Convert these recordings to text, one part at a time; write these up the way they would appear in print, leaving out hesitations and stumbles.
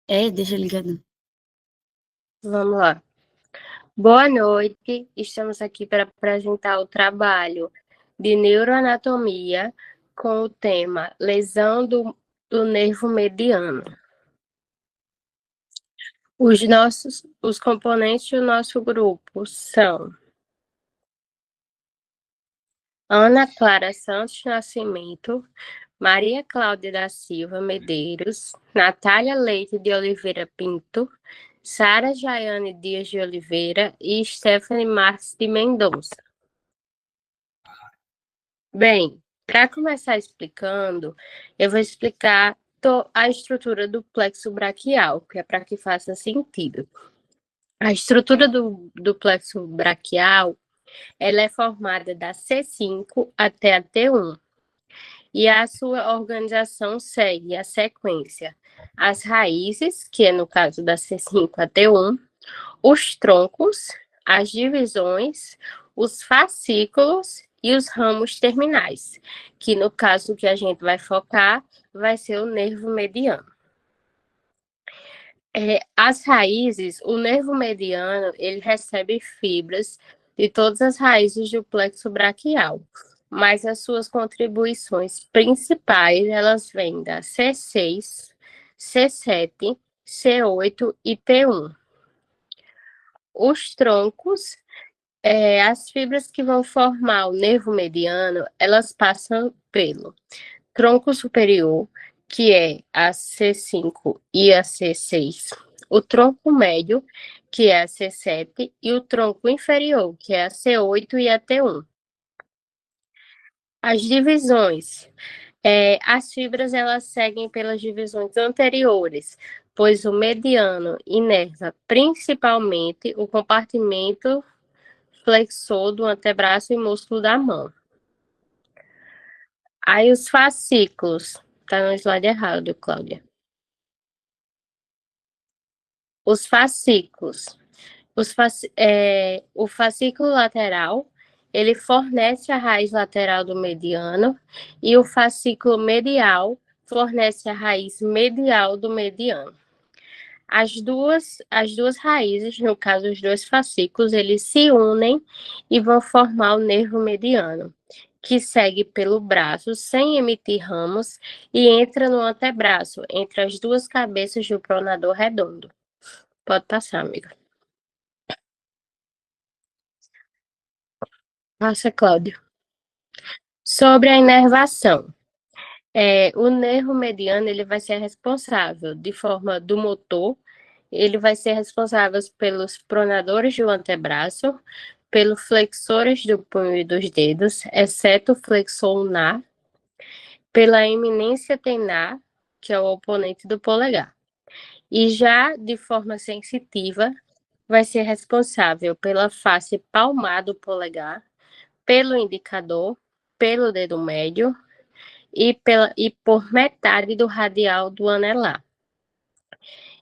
Deixa ligado. Vamos lá. Boa noite, estamos aqui para apresentar o trabalho de neuroanatomia com o tema lesão do nervo mediano. Os componentes do nosso grupo são Ana Clara Santos Nascimento, Maria Cláudia da Silva Medeiros, Natália Leite de Oliveira Pinto, Sara Jaiane Dias de Oliveira e Stephanie Marques de Mendonça. Bem, para começar explicando, eu vou explicar a estrutura do plexo braquial, que é para que faça sentido. A estrutura do plexo braquial, ela é formada da C5 até a T1. E a sua organização segue a sequência: as raízes, que é no caso da C5 a T1, os troncos, as divisões, os fascículos e os ramos terminais, que no caso que a gente vai focar vai ser o nervo mediano. As raízes, o nervo mediano, ele recebe fibras de todas as raízes do plexo braquial, mas as suas contribuições principais, elas vêm da C6, C7, C8 e T1. Os troncos, as fibras que vão formar o nervo mediano, elas passam pelo tronco superior, que é a C5 e a C6, o tronco médio, que é a C7, e o tronco inferior, que é a C8 e a T1. As divisões. As fibras elas seguem pelas divisões anteriores, pois o mediano inerva principalmente o compartimento flexor do antebraço e músculo da mão. Aí os fascículos. Tá no slide errado, Cláudia. Os fascículos. O fascículo lateral, ele fornece a raiz lateral do mediano e o fascículo medial fornece a raiz medial do mediano. As duas raízes, no caso os dois fascículos, eles se unem e vão formar o nervo mediano, que segue pelo braço sem emitir ramos e entra no antebraço, entre as duas cabeças do pronador redondo. Pode passar, amiga. Passa, Cláudio. Sobre a inervação. O nervo mediano ele vai ser responsável de forma do motor, ele vai ser responsável pelos pronadores do antebraço, pelos flexores do punho e dos dedos, exceto o flexor ulnar, pela eminência tenar, que é o oponente do polegar. E já de forma sensitiva, vai ser responsável pela face palmar do polegar, pelo indicador, pelo dedo médio e por metade do radial do anelar.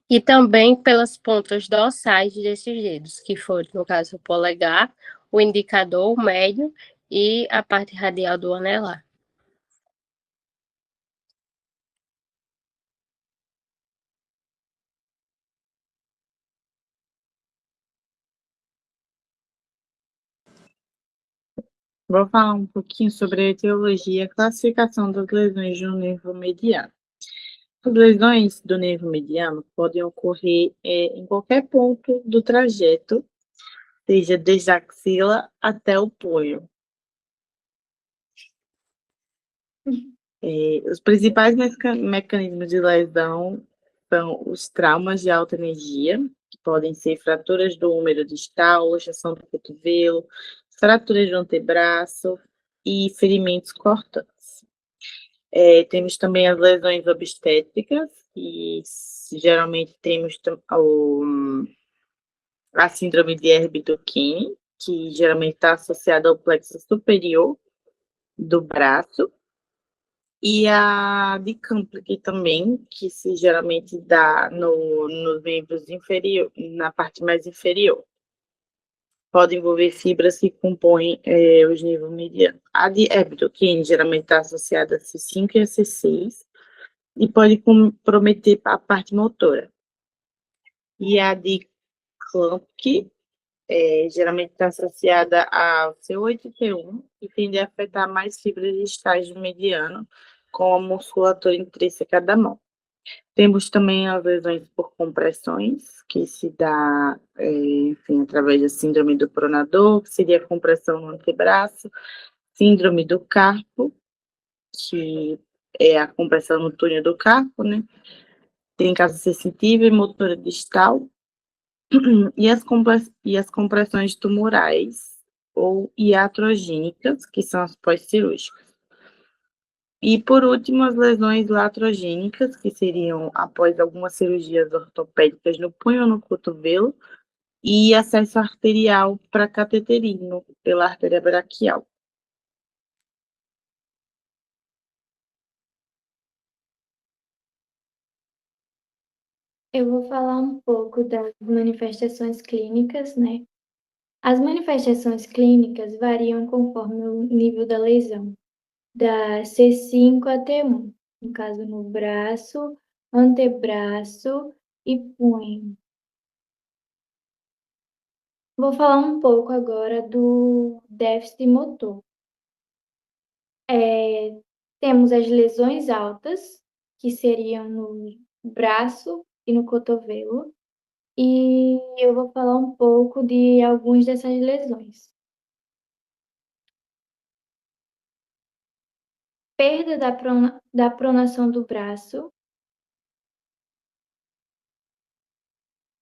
E também pelas pontas dorsais desses dedos, que foram, no caso, o polegar, o indicador, o médio e a parte radial do anelar. Vou falar um pouquinho sobre a etiologia e a classificação das lesões do nervo mediano. As lesões do nervo mediano podem ocorrer em qualquer ponto do trajeto, seja desde a axila até o punho. Os principais mecanismos de lesão são os traumas de alta energia, que podem ser fraturas do húmero distal, luxação do cotovelo, fraturas do antebraço e ferimentos cortantes. Temos também as lesões obstétricas, e geralmente temos a síndrome de Herbig-Doquin, que geralmente está associada ao plexo superior do braço, e a de Camplick também, que geralmente dá nos membros inferiores, na parte mais inferior. Pode envolver fibras que compõem os nervos medianos. A de Herbig-Doquin geralmente está associada a C5 e a C6 e pode comprometer a parte motora. E a de Klumpke geralmente está associada ao C8T1 e tende a afetar mais fibras de estágio mediano, com a musculatura intrínseca da mão. Temos também as lesões por compressões, que se dá, enfim, através da síndrome do pronador, que seria a compressão no antebraço, síndrome do carpo, que é a compressão no túnel do carpo, né? Tem caso sensitiva e motora distal, e as compressões tumorais ou iatrogênicas, que são as pós-cirúrgicas. E, por último, as lesões latrogênicas, que seriam após algumas cirurgias ortopédicas no punho ou no cotovelo, e acesso arterial para cateterismo pela artéria braquial. Eu vou falar um pouco das manifestações clínicas, né? As manifestações clínicas variam conforme o nível da lesão, da C5 a T1, no caso no braço, antebraço e punho. Vou falar um pouco agora do déficit motor. Temos as lesões altas, que seriam no braço e no cotovelo, e eu vou falar um pouco de algumas dessas lesões. Perda da pronação do braço,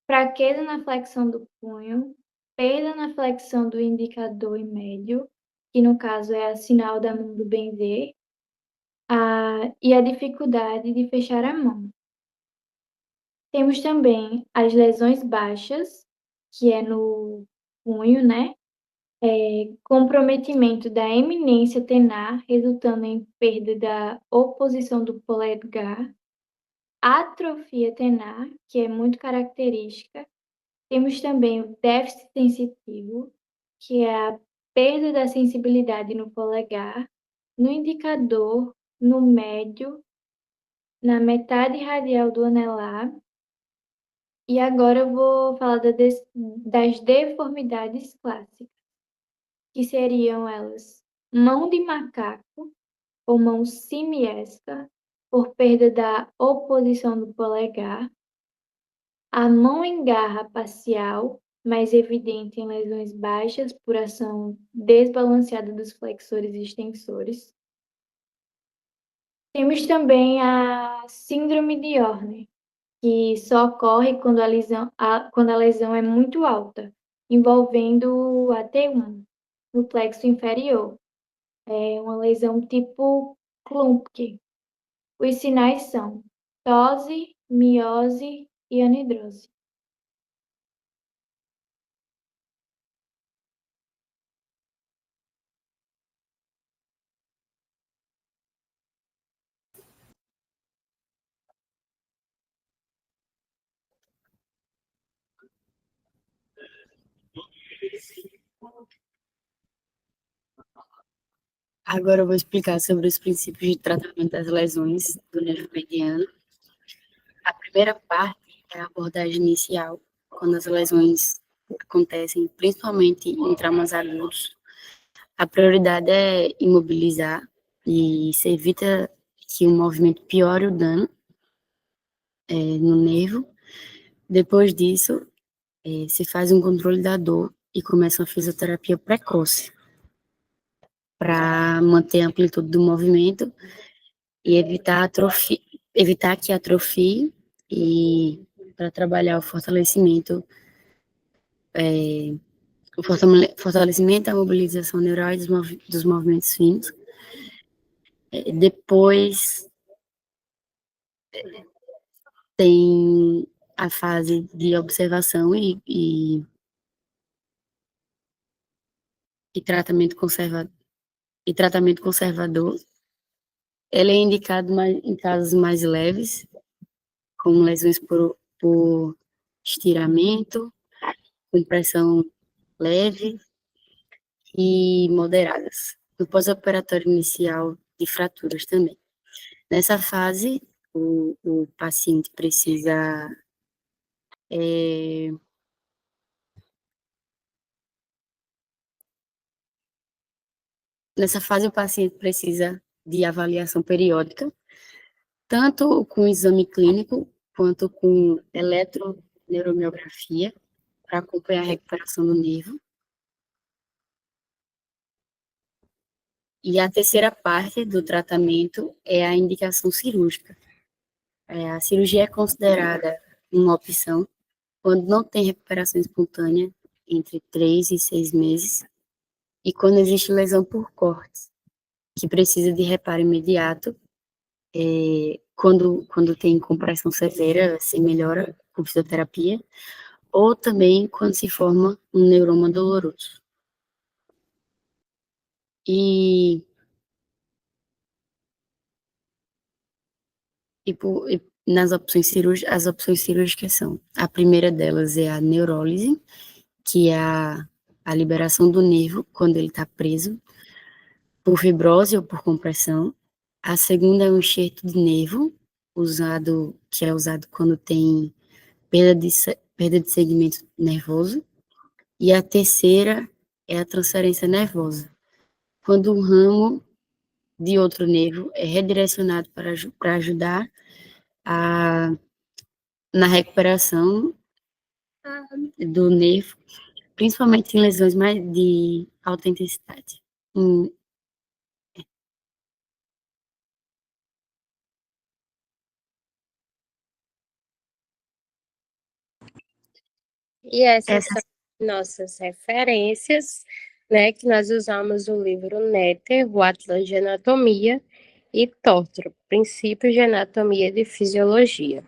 fraqueza na flexão do punho, perda na flexão do indicador e médio, que no caso é a sinal da mão do benzer, e a dificuldade de fechar a mão. Temos também as lesões baixas, que é no punho, né? Comprometimento da eminência tenar, resultando em perda da oposição do polegar, atrofia tenar, que é muito característica. Temos também o déficit sensitivo, que é a perda da sensibilidade no polegar, no indicador, no médio, na metade radial do anelar. E agora eu vou falar das deformidades clássicas, que seriam elas mão de macaco ou mão simiesca, por perda da oposição do polegar, a mão em garra parcial, mais evidente em lesões baixas por ação desbalanceada dos flexores e extensores. Temos também a síndrome de Horner, que só ocorre quando a lesão é muito alta, envolvendo a T1 no plexo inferior. É uma lesão tipo Klumpke. Os sinais são tose, miose e anidrose. Agora eu vou explicar sobre os princípios de tratamento das lesões do nervo mediano. A primeira parte é a abordagem inicial, quando as lesões acontecem, principalmente em traumas agudos. A prioridade é imobilizar e se evita que o movimento piore o dano no nervo. Depois disso, se faz um controle da dor e começa uma fisioterapia precoce para manter a amplitude do movimento e evitar que atrofie e para trabalhar o fortalecimento, a mobilização neural dos movimentos finos. Depois tem a fase de observação e tratamento conservador. Ele é indicado em casos mais leves, como lesões por estiramento, compressão leve e moderadas. No pós-operatório inicial de fraturas também. Nessa fase, o paciente precisa Nessa fase, o paciente precisa de avaliação periódica, tanto com exame clínico quanto com eletroneuromiografia, para acompanhar a recuperação do nervo. E a terceira parte do tratamento é a indicação cirúrgica. A cirurgia é considerada uma opção quando não tem recuperação espontânea entre 3 e 6 meses e quando existe lesão por cortes, que precisa de reparo imediato, quando tem compressão severa, se melhora com fisioterapia, ou também quando se forma um neuroma doloroso. E nas opções cirúrgicas, as opções cirúrgicas são, a primeira delas é a neurólise, que é a liberação do nervo quando ele está preso, por fibrose ou por compressão. A segunda é um enxerto de nervo, que é usado quando tem perda de segmento nervoso. E a terceira é a transferência nervosa, quando um ramo de outro nervo é redirecionado para ajudar na recuperação do nervo, principalmente em lesões mais de alta intensidade. E essas são nossas referências, né, que nós usamos o livro Netter, o Atlas de Anatomia, e Tortro, Princípios de Anatomia e de Fisiologia.